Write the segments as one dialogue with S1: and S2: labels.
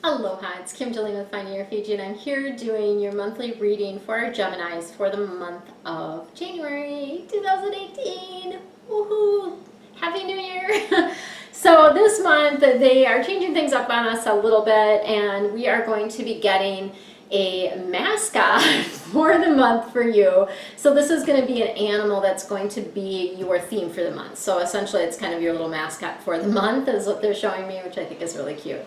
S1: Aloha, it's Kim Jillian with Finding Your Fiji, and I'm here doing your monthly reading for our Geminis for the month of January 2018. Woohoo! Happy New Year! So this month they are changing things up on us a little bit, and we are going to be getting a mascot for the month for you. So this is going to be an animal that's going to be your theme for the month. So essentially it's kind of your little mascot for the month is what they're showing me, which I think is really cute.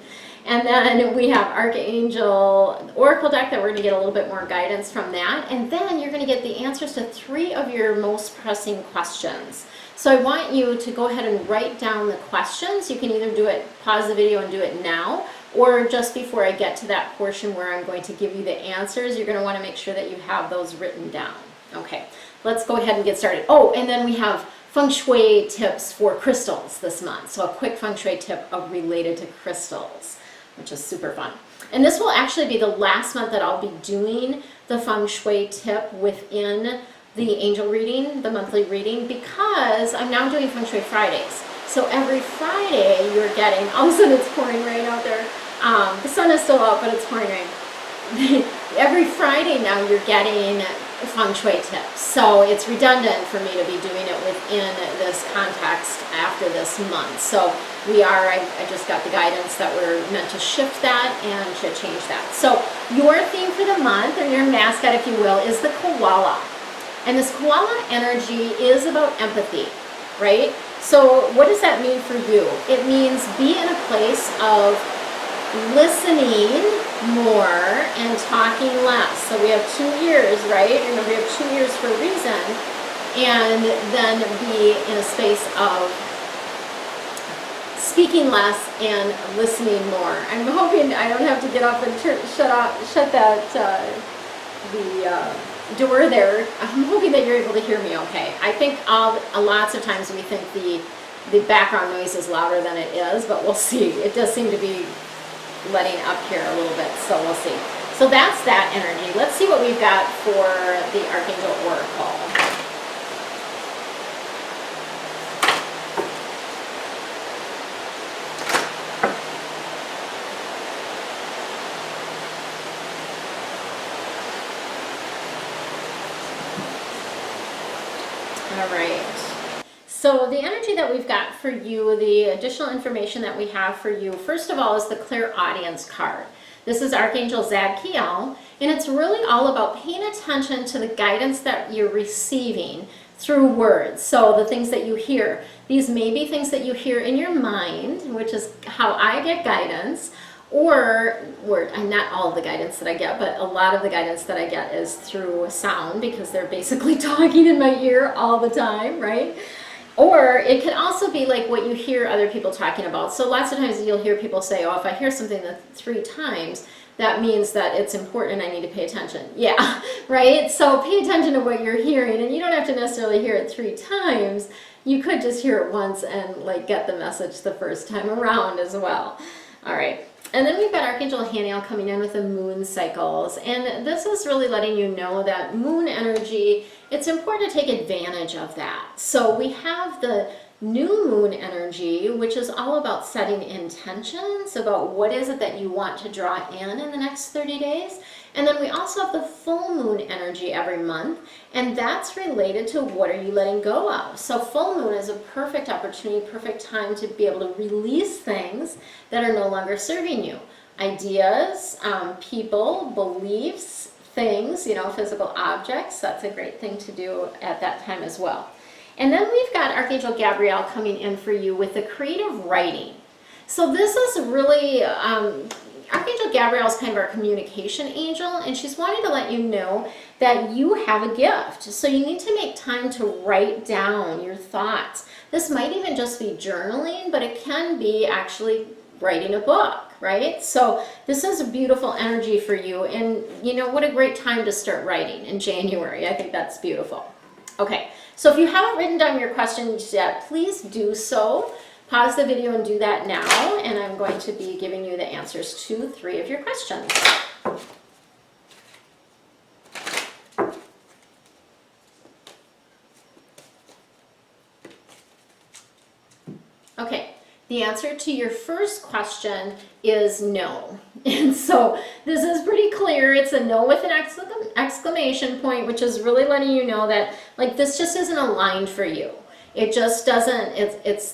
S1: And then we have Archangel Oracle deck that we're going to get a little bit more guidance from that. And then you're going to get the answers to 3 of your most pressing questions. So I want you to go ahead and write down the questions. You can either do it, pause the video and do it now, or just before I get to that portion where I'm going to give you the answers, you're going to want to make sure that you have those written down. Okay, let's go ahead and get started. Oh, and then we have Feng Shui tips for crystals this month. So a quick Feng Shui tip related to crystals, which is super fun. And this will actually be the last month that I'll be doing the Feng Shui tip within the angel reading, the monthly reading, because I'm now doing Feng Shui Fridays. So every Friday you're getting, all of a sudden it's pouring rain out there. The sun is still out, but it's pouring rain. Every Friday now you're getting Feng Shui tips. So it's redundant for me to be doing it within this context after this month. So I just got the guidance that we're meant to shift that and to change that. So your theme for the month, or your mascot if you will, is the koala. And this koala energy is about empathy, right? So what does that mean for you? It means be in a place of listening more and talking less. So we have 2 years, right? Remember, we have 2 years for a reason. And then be in a space of speaking less and listening more. I'm hoping I don't have to get up and shut that door there. I'm hoping that you're able to hear me okay. I think lots of times we think the background noise is louder than it is, but we'll see. It does seem to be letting up here a little bit, so we'll see. So that's that energy. Let's see what we've got for the Archangel Oracle. All right. So the energy that we've got for you, the additional information that we have for you, first of all, is the Clairaudience card. This is Archangel Zadkiel, and it's really all about paying attention to the guidance that you're receiving through words. So the things that you hear, these may be things that you hear in your mind, which is how I get guidance, or not all of the guidance that I get, but a lot of the guidance that I get is through sound, because they're basically talking in my ear all the time, right? Or it can also be like what you hear other people talking about. So lots of times you'll hear people say, oh, if I hear something 3 times, that means that it's important, I need to pay attention. Yeah, right? So pay attention to what you're hearing, and you don't have to necessarily hear it 3 times. You could just hear it once and like get the message the first time around as well. All right. And then we've got Archangel Haniel coming in with the moon cycles. And this is really letting you know that moon energy, it's important to take advantage of that. So we have the new moon energy, which is all about setting intentions about what is it that you want to draw in the next 30 days. And then we also have the full moon energy every month, and that's related to what are you letting go of. So full moon is a perfect opportunity, perfect time to be able to release things that are no longer serving you. Ideas, people, beliefs, things, physical objects. That's a great thing to do at that time as well. And then we've got Archangel Gabriel coming in for you with the creative writing. So this is really, Archangel Gabriel is kind of our communication angel, and she's wanting to let you know that you have a gift. So you need to make time to write down your thoughts. This might even just be journaling, but it can be actually writing a book, right? So this is a beautiful energy for you, and what a great time to start writing in January. I think that's beautiful. Okay, so if you haven't written down your questions yet, please do so. Pause the video and do that now, and I'm going to be giving you the answers to 3 of your questions. Okay, The answer to your first question is no. And so this is pretty clear. It's a no with an exclamation point, which is really letting you know that like this just isn't aligned for you. It just doesn't,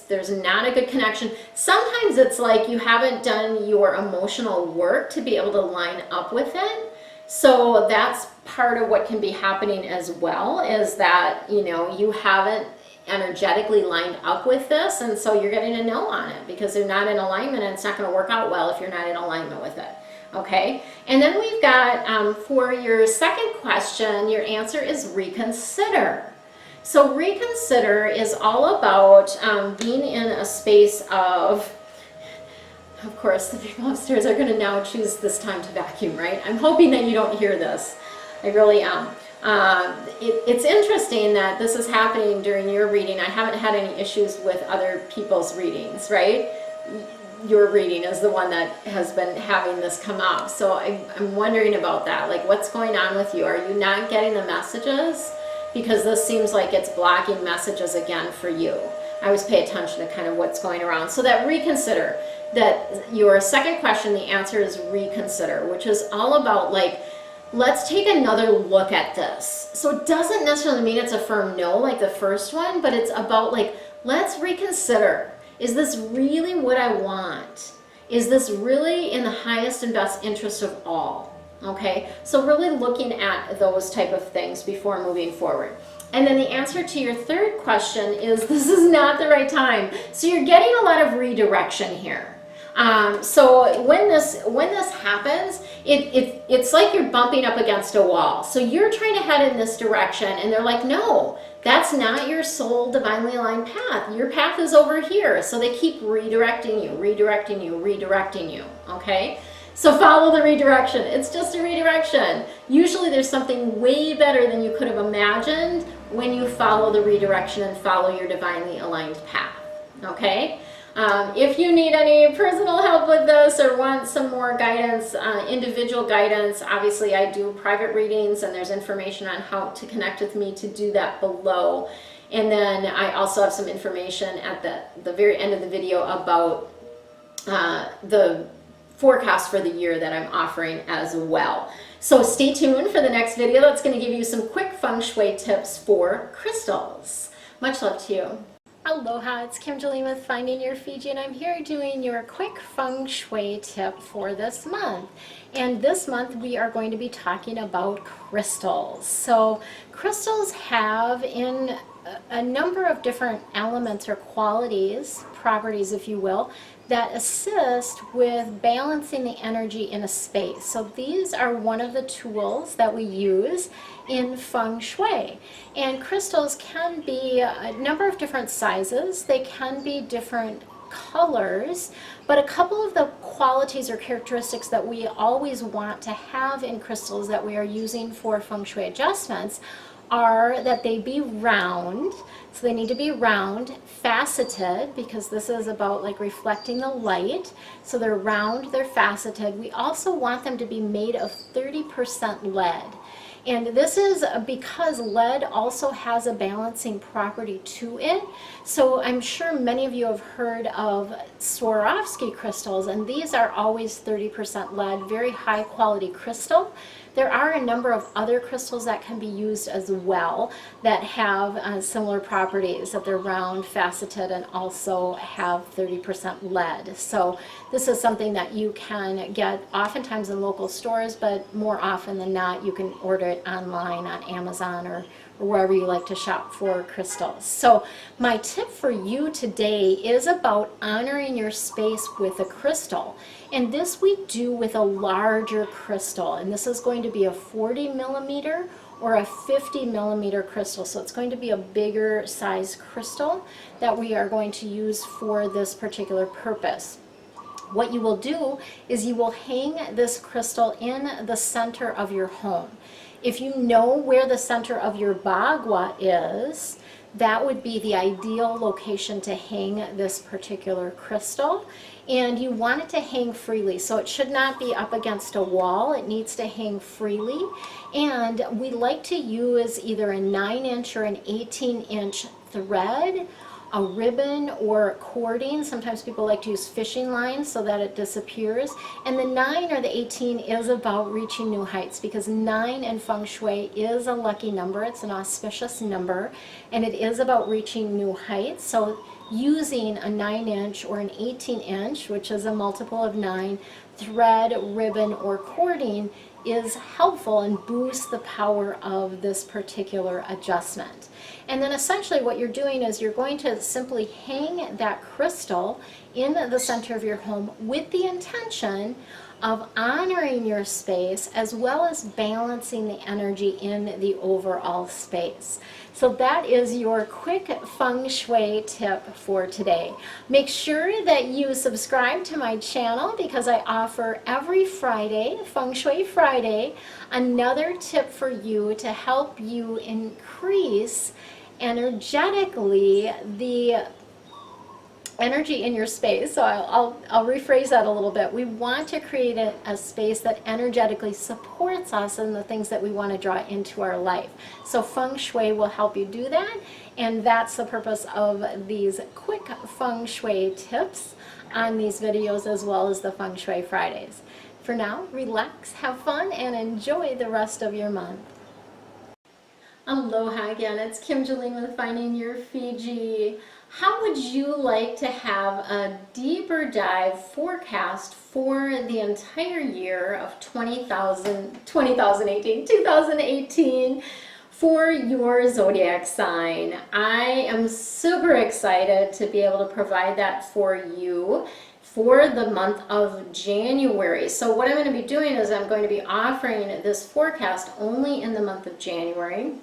S1: there's not a good connection. Sometimes it's like you haven't done your emotional work to be able to line up with it. So that's part of what can be happening as well, is that, you know, you haven't energetically lined up with this, and so you're getting a no on it because they're not in alignment, and it's not going to work out well if you're not in alignment with it. Okay, and then we've got for your second question, your answer is reconsider. So reconsider is all about being in a space of course, the people upstairs are going to now choose this time to vacuum, right? I'm hoping that you don't hear this. I really am. It's interesting that this is happening during your reading. I haven't had any issues with other people's readings, right? Your reading is the one that has been having this come up. So I'm wondering about that. Like, what's going on with you? Are you not getting the messages? Because this seems like it's blocking messages again for you. I always pay attention to kind of what's going around. So that reconsider, that your second question, the answer is reconsider, which is all about like, let's take another look at this. So it doesn't necessarily mean it's a firm no like the first one, but it's about like, let's reconsider. Is this really what I want? Is this really in the highest and best interest of all? Okay, so really looking at those type of things before moving forward. And then the answer to your third question is this is not the right time. So you're getting a lot of redirection here. So when this happens, it's like you're bumping up against a wall. So you're trying to head in this direction, and they're like, no, that's not your soul divinely aligned path. Your path is over here. So they keep redirecting you, redirecting you, redirecting you. Okay. So follow the redirection. It's just a redirection. Usually there's something way better than you could have imagined when you follow the redirection and follow your divinely aligned path. Okay? If you need any personal help with this or want some more guidance, individual guidance, obviously I do private readings, and there's information on how to connect with me to do that below. And then I also have some information at the very end of the video about the forecast for the year that I'm offering as well. So stay tuned for the next video that's going to give you some quick feng shui tips for crystals. Much love to you. Aloha, it's Kim Jolene with Finding Your Fiji, and I'm here doing your quick feng shui tip for this month. And this month we are going to be talking about crystals. So crystals have in a number of different elements or qualities, properties if you will, that assist with balancing the energy in a space. So these are one of the tools that we use in Feng Shui. And crystals can be a number of different sizes. They can be different colors, but a couple of the qualities or characteristics that we always want to have in crystals that we are using for Feng Shui adjustments are that they be round. So they need to be round, faceted, because this is about like reflecting the light. So they're round, they're faceted. We also want them to be made of 30% lead. And this is because lead also has a balancing property to it. So I'm sure many of you have heard of Swarovski crystals, and these are always 30% lead, very high quality crystal. There are a number of other crystals that can be used as well that have similar properties, that they're round, faceted, and also have 30% lead. So this is something that you can get oftentimes in local stores, but more often than not, you can order it online on Amazon or wherever you like to shop for crystals. So my tip for you today is about honoring your space with a crystal. And this we do with a larger crystal. And this is going to be a 40 millimeter or a 50 millimeter crystal. So it's going to be a bigger size crystal that we are going to use for this particular purpose. What you will do is you will hang this crystal in the center of your home. If you know where the center of your bagua is, that would be the ideal location to hang this particular crystal. And you want it to hang freely, so it should not be up against a wall. It needs to hang freely. And we like to use either a 9-inch or an 18-inch thread, a ribbon or cording. Sometimes people like to use fishing lines so that it disappears. And the 9 or the 18 is about reaching new heights, because 9 in Feng Shui is a lucky number. It's an auspicious number, and it is about reaching new heights. So using a 9-inch or an 18-inch, which is a multiple of 9, thread, ribbon, or cording is helpful and boosts the power of this particular adjustment. And then essentially what you're doing is you're going to simply hang that crystal in the center of your home with the intention of honoring your space as well as balancing the energy in the overall space. So that is your quick Feng Shui tip for today. Make sure that you subscribe to my channel, because I offer every Friday, Feng Shui Friday, another tip for you to help you increase energetically the energy in your space. So I'll rephrase that a little bit. We want to create a space that energetically supports us and the things that we want to draw into our life. So Feng Shui will help you do that, and that's the purpose of these quick Feng Shui tips on these videos, as well as the Feng Shui Fridays. For now, relax, have fun, and enjoy the rest of your month. Aloha again, it's Kim Jolene with Finding Your Fiji. How would you like to have a deeper dive forecast for the entire year of 2018 for your zodiac sign? I am super excited to be able to provide that for you for the month of January. So what I'm going to be doing is I'm going to be offering this forecast only in the month of January.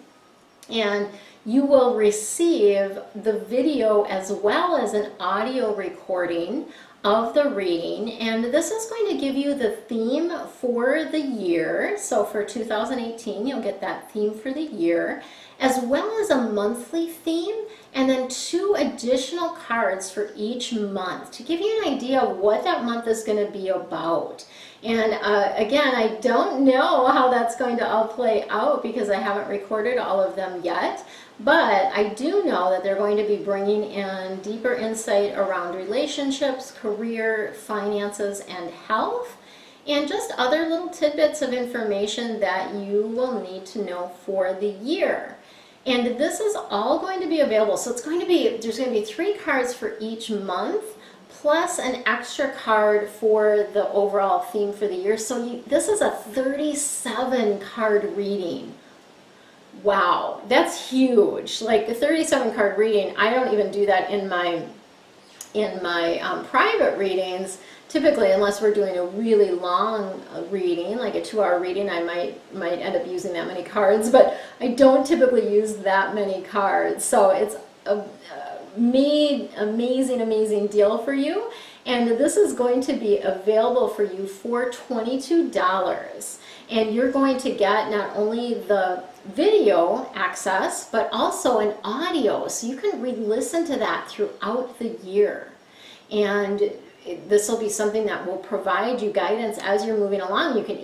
S1: And you will receive the video as well as an audio recording of the reading, and this is going to give you the theme for the year. So for 2018, you'll get that theme for the year, as well as a monthly theme, and then 2 additional cards for each month to give you an idea of what that month is going to be about. And again, I don't know how that's going to all play out because I haven't recorded all of them yet, but I do know that they're going to be bringing in deeper insight around relationships, career, finances, and health, and just other little tidbits of information that you will need to know for the year. And this is all going to be available. So it's going to be, there's going to be 3 cards for each month, plus an extra card for the overall theme for the year. So this is a 37 card reading. Wow, that's huge. Like a 37 card reading, I don't even do that in my private readings. Typically, unless we're doing a really long reading, like a 2-hour reading, I might end up using that many cards, but I don't typically use that many cards. So it's a amazing deal for you, and this is going to be available for you for $22, and you're going to get not only the video access but also an audio, so you can re-listen to that throughout the year. And this will be something that will provide you guidance as you're moving along. You can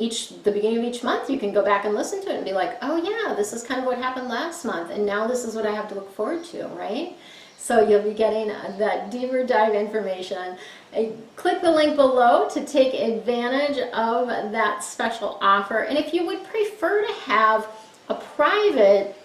S1: the beginning of each month, you can go back and listen to it and be like, oh yeah, this is kind of what happened last month, and now this is what I have to look forward to, right? So you'll be getting that deeper dive information. Click the link below to take advantage of that special offer. And if you would prefer to have a private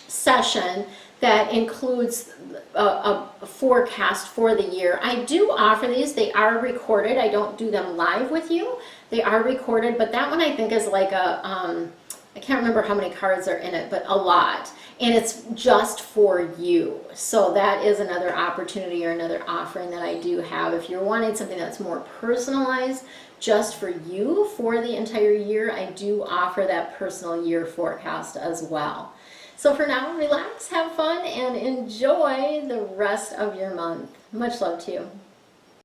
S1: session that includes a forecast for the year, I do offer these. They are recorded. I don't do them live with you. They are recorded, but that one I think is like a, I can't remember how many cards are in it, but a lot. And it's just for you. So that is another opportunity or another offering that I do have. If you're wanting something that's more personalized just for you for the entire year, I do offer that personal year forecast as well. So for now, relax, have fun, and enjoy the rest of your month. Much love to you.